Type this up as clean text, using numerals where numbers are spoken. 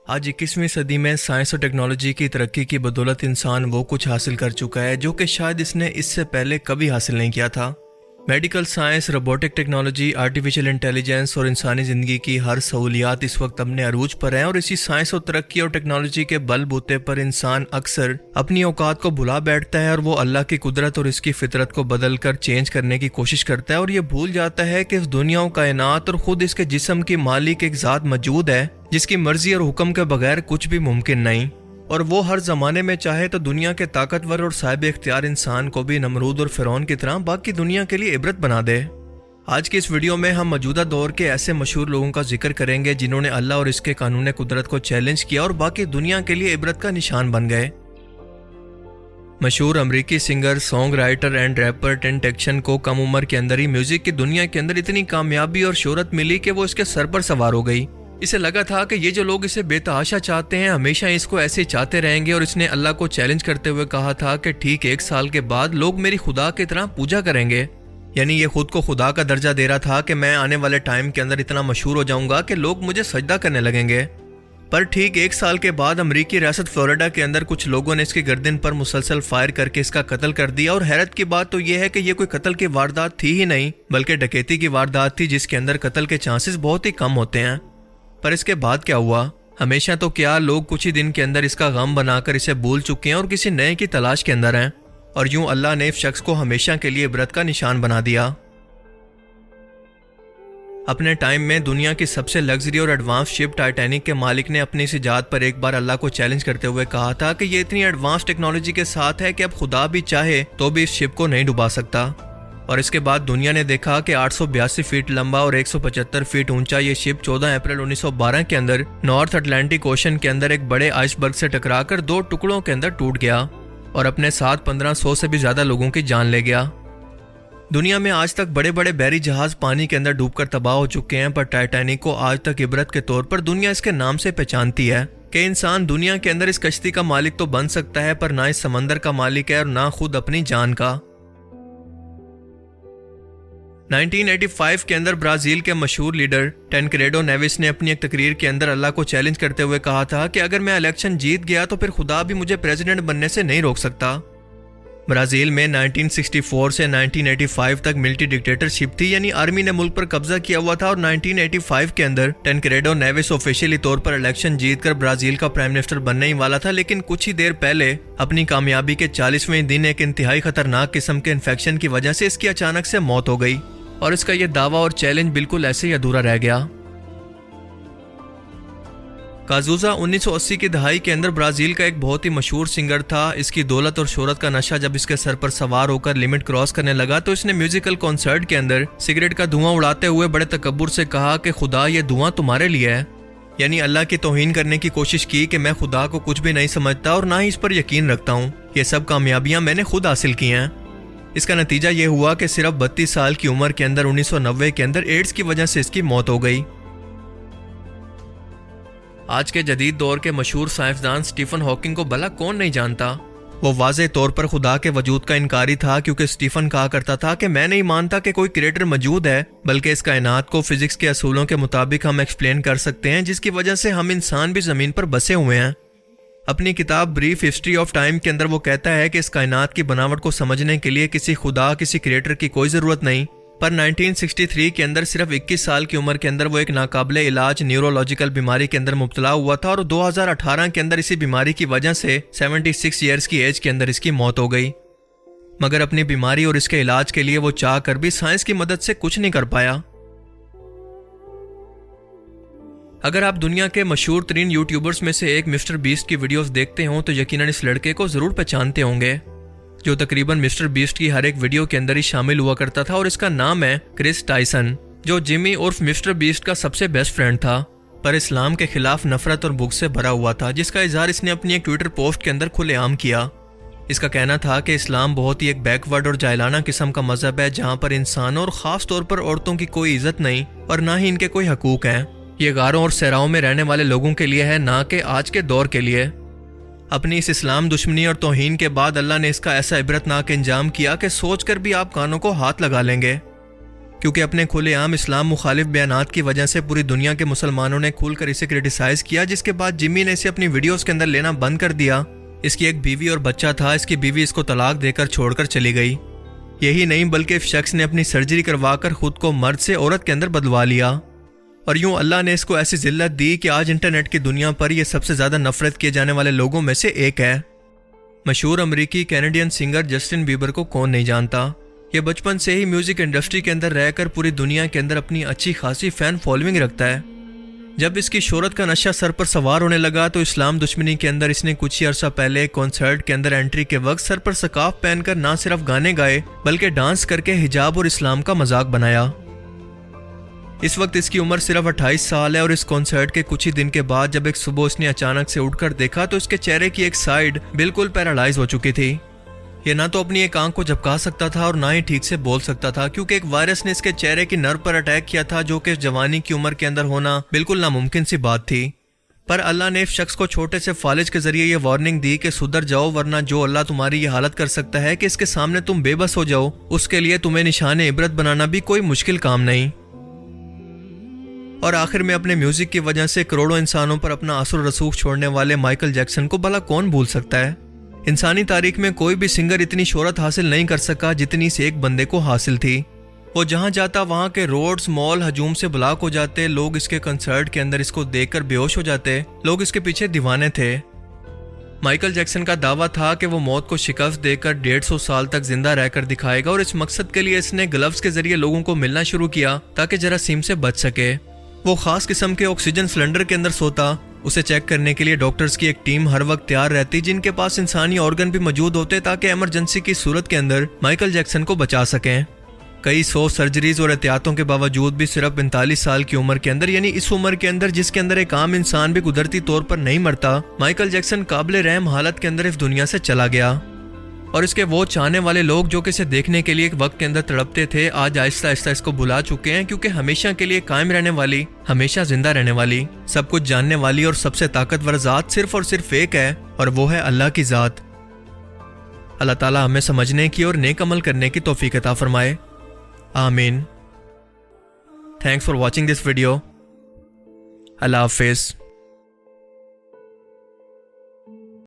आज 21वीं सदी में साइंस और टेक्नोलॉजी की तरक्की की बदौलत इंसान वो कुछ हासिल कर चुका है जो कि शायद इसने इससे पहले कभी हासिल नहीं किया था। Medical science, robotic technology, artificial intelligence और इंसानी ज़िंदगी की हर सहूलियात इस वक्त अपने अरूज पर हैं और इसी साइंस और तरक्की और टेक्नोलॉजी के बलबूते पर इंसान अक्सर अपनी औकात को भुला बैठता है और वो अल्लाह की कुदरत और इसकी फितरत को बदल कर चेंज करने की कोशिश करता है और ये भूल जाता है कि इस दुनिया और कायनात और खुद इसके जिस्म की मालिक एक ज़ात मौजूद है जिसकी मर्जी और हुक्म के बगैर कुछ भी मुमकिन नहीं, और वो हर जमाने में चाहे तो दुनिया के ताकतवर और साहिब इख्तियार इंसान को भी नमरूद और फिरौन की तरह बाकी दुनिया के लिए इबरत बना दे। आज की इस वीडियो में हम मौजूदा दौर के ऐसे मशहूर लोगों का जिक्र करेंगे जिन्होंने अल्लाह और इसके कानून कुदरत को चैलेंज किया और बाकी दुनिया के लिए इबरत का निशान बन गए। मशहूर अमरीकी singer, song writer and rapper Tentacion को कम उम्र के अंदर ही म्यूजिक की दुनिया के अंदर इतनी कामयाबी और शोहरत मिली कि वो इसके सर पर सवार हो गई। इसे लगा था कि ये जो लोग इसे बेतहाशा चाहते हैं हमेशा इसको ऐसे चाहते रहेंगे और इसने अल्लाह को चैलेंज करते हुए कहा था कि ठीक 1 साल के बाद लोग मेरी खुदा की तरह पूजा करेंगे। यानी ये खुद को खुदा का दर्जा दे रहा था कि मैं आने वाले टाइम के अंदर इतना मशहूर हो जाऊंगा कि लोग मुझे सजदा करने लगेंगे। पर ठीक 1 साल के बाद अमरीकी रियासत फ्लोरिडा के अंदर कुछ लोगों ने इसकी गर्दन पर मुसलसल फायर करके इसका कत्ल कर दिया। और हैरत की बात तो यह है कि यह कोई कत्ल की वारदात थी ही नहीं बल्कि डकैती की वारदात थी जिसके अंदर कत्ल के चांसेस बहुत ही कम होते हैं। पर इसके बाद क्या हुआ? हमेशा तो क्या, लोग कुछ ही दिन के अंदर इसका गम बनाकर इसे भूल चुके हैं और किसी नए की तलाश के अंदर हैं, और यूं अल्लाह ने इस शख्स को हमेशा के लिए इबरत का निशान बना दिया। अपने टाइम में दुनिया की सबसे लग्जरी और एडवांस शिप टाइटैनिक के मालिक ने अपनी इस इजाद पर एक बार अल्लाह को चैलेंज करते हुए कहा था कि ये इतनी एडवांस टेक्नोलॉजी के साथ है कि अब खुदा भी चाहे तो भी इस शिप को नहीं डुबा सकता। और इसके बाद दुनिया ने देखा कि 882 फीट लंबा और 175 फीट ऊंचा ये शिप 14 अप्रैल 1912 के अंदर नॉर्थ अटलांटिक ओशन के अंदर एक बड़े आइसबर्ग से टकराकर 2 टुकड़ों के अंदर टूट गया और अपने साथ 1500 से भी ज्यादा लोगों की जान ले गया। दुनिया में आज तक बड़े बड़े बहरी जहाज पानी के अंदर डूबकर तबाह हो चुके हैं, पर टाइटैनिक को आज तक इबरत के तौर पर दुनिया इसके नाम से पहचानती है कि इंसान दुनिया के अंदर इस कश्ती का मालिक तो बन सकता है पर ना इस समंदर का मालिक है और ना खुद अपनी जान का। 1985 के अंदर ब्राजील के मशहूर लीडर टेनक्रेडो नेविस ने अपनी एक तकरीर के अंदर अल्लाह को चैलेंज करते हुए कहा था कि अगर मैं इलेक्शन जीत गया तो फिर खुदा भी मुझे प्रेसिडेंट बनने से नहीं रोक सकता। ब्राजील में 1964 से 1985 तक मिलिट्री डिक्टेटरशिप थी, यानी आर्मी ने मुल्क पर कब्जा किया हुआ था और 1985 के अंदर टेनक्रेडो नेविस ऑफिशियली तौर पर इलेक्शन जीतकर ब्राजील का प्राइम मिनिस्टर बनने ही वाला था। लेकिन कुछ ही देर पहले अपनी कामयाबी के 40वें दिन एक इंतहाई खतरनाक किस्म के इन्फेक्शन की वजह से इसकी अचानक से मौत हो गई और इसका यह दावा और चैलेंज बिल्कुल ऐसे ही अधूरा रह गया। काजूजा 1980 की दहाई के अंदर ब्राजील का एक बहुत ही मशहूर सिंगर था। इसकी दौलत और शोहरत का नशा जब इसके सर पर सवार होकर लिमिट क्रॉस करने लगा तो इसने म्यूजिकल कॉन्सर्ट के अंदर सिगरेट का धुआं उड़ाते हुए बड़े तकब्बुर से कहा कि खुदा ये धुआं तुम्हारे लिए है। यानी अल्लाह की तौहीन करने की कोशिश की कि मैं खुदा को कुछ भी नहीं समझता और ना ही इस पर यकीन रखता हूँ। ये सब कामयाबियां मैंने खुद हासिल की हैं। इसका नतीजा ये हुआ कि सिर्फ 32 साल की उम्र के अंदर 1990 के अंदर एड्स की वजह से इसकी मौत हो गई। आज के जदीद दौर के मशहूर साइंसदान स्टीफन हॉकिंग को भला कौन नहीं जानता। वो वाज़े तौर पर खुदा के वजूद का इनकारी था क्योंकि स्टीफन कहा करता था कि मैं नहीं मानता कि कोई क्रिएटर मौजूद है, बल्कि इस कायनात को फिजिक्स के असूलों के मुताबिक हम एक्सप्लेन कर सकते हैं, जिसकी वजह से हम इंसान भी ज़मीन पर बसे हुए हैं। अपनी किताब ब्रीफ हिस्ट्री ऑफ टाइम के अंदर वो कहता है कि इस कायनात की बनावट को समझने के लिए किसी खुदा, किसी क्रिएटर की कोई ज़रूरत नहीं। पर 1963 के अंदर सिर्फ 21 साल की उम्र के अंदर वो एक नाकाबिले इलाज न्यूरोलॉजिकल बीमारी के अंदर मुब्तला हुआ था और 2018 के अंदर इसी बीमारी की वजह से 76 ईयर्स की एज के अंदर इसकी मौत हो गई। मगर अपनी बीमारी और इसके इलाज के लिए वो चाह कर भी साइंस की मदद से कुछ नहीं कर पाया। अगर आप दुनिया के मशहूर तरीन यूट्यूबर्स में से एक मिस्टर बीस्ट की वीडियोस देखते हो तो यकीनन इस लड़के को जरूर पहचानते होंगे, जो तकरीबन मिस्टर बीस्ट की हर एक वीडियो के अंदर ही शामिल हुआ करता था, और इसका नाम है क्रिस टाइसन, जो जिमी उर्फ मिस्टर बीस्ट का सबसे बेस्ट फ्रेंड था, पर इस्लाम के खिलाफ नफरत और बुग़्ज़ से भरा हुआ था, जिसका इजहार इसने अपनी एक ट्विटर पोस्ट के अंदर खुलेआम किया। इसका कहना था कि इस्लाम बहुत ही एक बैकवर्ड और जाहिलाना किस्म का मजहब है जहाँ पर इंसानों और ख़ास तौर पर औरतों की कोई इज्जत नहीं और ना ही इनके कोई हकूक़ हैं। ये गारों और सहराओं में रहने वाले लोगों के लिए है, ना कि आज के दौर के लिए। अपनी इस इस्लाम दुश्मनी और तौहीन के बाद अल्लाह ने इसका ऐसा इबरतनाक इंजाम किया कि सोचकर भी आप कानों को हाथ लगा लेंगे। کیونکہ اپنے کھلے عام اسلام مخالف بیانات کی وجہ سے پوری دنیا کے مسلمانوں نے کھل کر اسے کرٹیسائز کیا، جس کے بعد جمی نے اسے اپنی ویڈیوز کے اندر لینا بند کر دیا۔ اس کی ایک بیوی اور بچہ تھا، اس کی بیوی اس کو طلاق دے کر چھوڑ کر چلی گئی۔ یہی نہیں بلکہ اس شخص نے اپنی سرجری کروا کر خود کو مرد سے عورت کے اندر بدلوا لیا، اور یوں اللہ نے اس کو ایسی ذلت دی کہ آج انٹرنیٹ کی دنیا پر یہ سب سے زیادہ نفرت کیے جانے والے لوگوں میں سے ایک ہے۔ مشہور امریکی کینیڈین سنگر جسٹن بیبر کو کون نہیں جانتا؟ یہ بچپن سے ہی میوزک انڈسٹری کے اندر رہ کر پوری دنیا کے اندر اپنی اچھی خاصی فین فالوئنگ رکھتا ہے۔ جب اس کی شہرت کا نشہ سر پر سوار ہونے لگا تو اسلام دشمنی کے اندر اس نے کچھ ہی عرصہ پہلے کنسرٹ کے اندر انٹری کے وقت سر پر سکارف پہن کر نہ صرف گانے گائے بلکہ ڈانس کر کے حجاب اور اسلام کا مذاق بنایا۔ اس وقت اس کی عمر صرف 28 سال ہے، اور اس کنسرٹ کے کچھ ہی دن کے بعد جب ایک صبح اس نے اچانک سے اٹھ کر دیکھا تو اس کے چہرے کی ایک سائیڈ بالکل پیرالائز ہو چکی تھی۔ یہ نہ تو اپنی ایک آنکھ کو جھپکا سکتا تھا اور نہ ہی ٹھیک سے بول سکتا تھا، کیونکہ ایک وائرس نے اس کے چہرے کی نرو پر اٹیک کیا تھا، جو کہ جوانی کی عمر کے اندر ہونا بالکل ناممکن سی بات تھی۔ پر اللہ نے اس شخص کو چھوٹے سے فالج کے ذریعے یہ وارننگ دی کہ سدھر جاؤ، ورنہ جو اللہ تمہاری یہ حالت کر سکتا ہے کہ اس کے سامنے تم بے بس ہو جاؤ، اس کے لیے تمہیں نشان عبرت بنانا بھی کوئی مشکل کام نہیں۔ اور آخر میں اپنے میوزک کی وجہ سے کروڑوں انسانوں پر اپنا اثر و رسوخ چھوڑنے والے مائیکل جیکسن کو بھلا کون بھول سکتا ہے؟ انسانی تاریخ میں کوئی بھی سنگر اتنی شہرت حاصل نہیں کر سکا جتنی سے ایک بندے کو حاصل تھی۔ وہ جہاں جاتا وہاں کے روڈز مال ہجوم سے بلاک ہو جاتے، لوگ اس کے کنسرٹ کے اندر اس کو دیکھ کر بے ہوش ہو جاتے، لوگ اس کے پیچھے دیوانے تھے۔ مائیکل جیکسن کا دعویٰ تھا کہ وہ موت کو شکست دے کر 150 سال تک زندہ رہ کر دکھائے گا، اور اس مقصد کے لیے اس نے گلوز کے ذریعے لوگوں کو ملنا شروع کیا تاکہ جراثیم سے بچ سکے۔ وہ خاص قسم کے آکسیجن سلنڈر کے اندر سوتا، اسے چیک کرنے کے لیے ڈاکٹرز کی ایک ٹیم ہر وقت تیار رہتی جن کے پاس انسانی آرگن بھی موجود ہوتے تاکہ ایمرجنسی کی صورت کے اندر مائیکل جیکسن کو بچا سکیں۔ کئی 100 سرجریز اور احتیاطوں کے باوجود بھی صرف 45 سال کی عمر کے اندر، یعنی اس عمر کے اندر جس کے اندر ایک عام انسان بھی قدرتی طور پر نہیں مرتا، مائیکل جیکسن قابل رحم حالت کے اندر اس دنیا سے چلا گیا۔ اور اس کے وہ چاہنے والے لوگ جو کہ اسے دیکھنے کے لیے ایک وقت کے اندر تڑپتے تھے، آج آہستہ آہستہ اس کو بھلا چکے ہیں، کیونکہ ہمیشہ کے لیے قائم رہنے والی، ہمیشہ زندہ رہنے والی، سب کچھ جاننے والی اور سب سے طاقتور ذات صرف اور صرف ایک ہے، اور وہ ہے اللہ کی ذات۔ اللہ تعالی ہمیں سمجھنے کی اور نیک عمل کرنے کی توفیق عطا فرمائے، آمین۔ Thanks for watching this video. اللہ حافظ۔